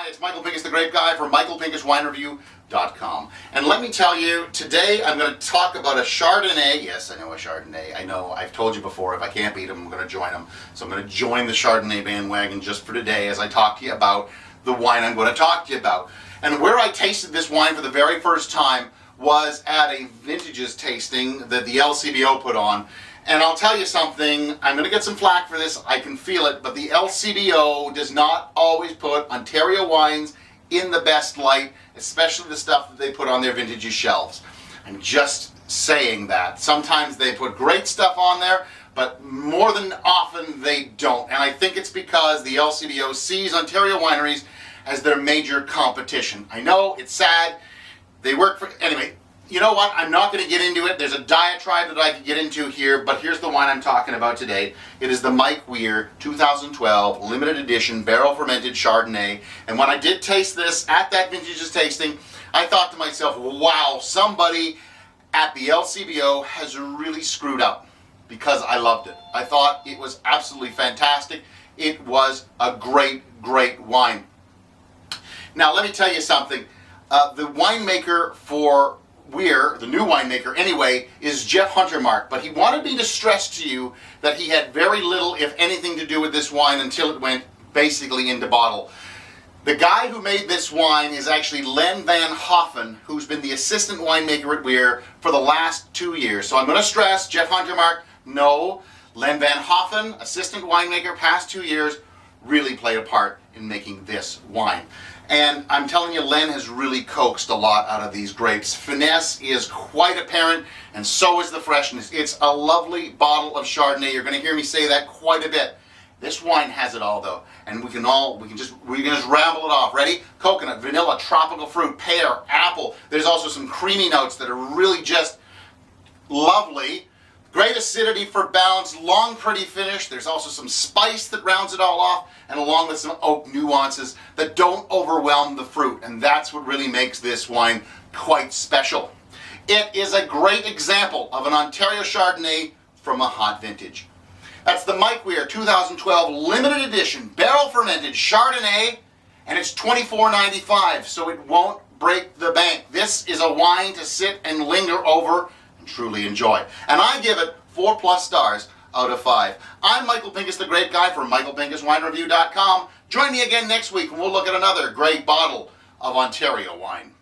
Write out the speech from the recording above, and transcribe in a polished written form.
it's Michael Pinkus, the Grape Guy from michaelpinkuswinereview.com. And let me tell you, today I'm going to talk about a Chardonnay. Yes, I know a Chardonnay. I know, I've told you before, if I can't beat them, I'm going to join them. So I'm going to join the Chardonnay bandwagon just for today as I talk to you about the wine I'm going to talk to you about. And where I tasted this wine for the very first time was at a vintages tasting that the LCBO put on. And I'll tell you something, I'm going to get some flack for this, I can feel it, but the LCBO does not always put Ontario wines in the best light, especially the stuff that they put on their vintages shelves. I'm just saying that. Sometimes they put great stuff on there, but more than often they don't. And I think it's because the LCBO sees Ontario wineries as their major competition. I know, it's sad, they work for, anyway. You know what? I'm not going to get into it. There's a diatribe that I could get into here, but here's the wine I'm talking about today. It is the Mike Weir 2012 limited edition barrel fermented Chardonnay. And when I did taste this at that vintages tasting, I thought to myself, wow, somebody at the LCBO has really screwed up, because I loved it. I thought it was absolutely fantastic. It was a great, great wine. Now let me tell you something. The winemaker for Weir, the new winemaker anyway, is Jeff Huntermark, but he wanted me to stress to you that he had very little, if anything, to do with this wine until it went basically into bottle. The guy who made this wine is actually Len Van Hoffen, who's been the assistant winemaker at Weir for the last 2 years. So I'm going to stress, Jeff Huntermark, no. Len Van Hoffen, assistant winemaker, past 2 years, really played a part in making this wine. And I'm telling you, Len has really coaxed a lot out of these grapes. Finesse is quite apparent, and so is the freshness. It's a lovely bottle of Chardonnay. You're going to hear me say that quite a bit. This wine has it all, though, and we can just ramble it off. Ready? Coconut, vanilla, tropical fruit, pear, apple. There's also some creamy notes that are really just lovely. Great acidity for balance, long pretty finish. There's also some spice that rounds it all off, and along with some oak nuances that don't overwhelm the fruit. And that's what really makes this wine quite special. It is a great example of an Ontario Chardonnay from a hot vintage. That's the Mike Weir 2012 limited edition barrel fermented Chardonnay, and it's $24.95, so it won't break the bank. This is a wine to sit and linger over and truly enjoy. And I give it 4+ stars out of 5. I'm Michael Pinkus, the Grape Guy from michaelpinkuswinereview.com. Join me again next week and we'll look at another great bottle of Ontario wine.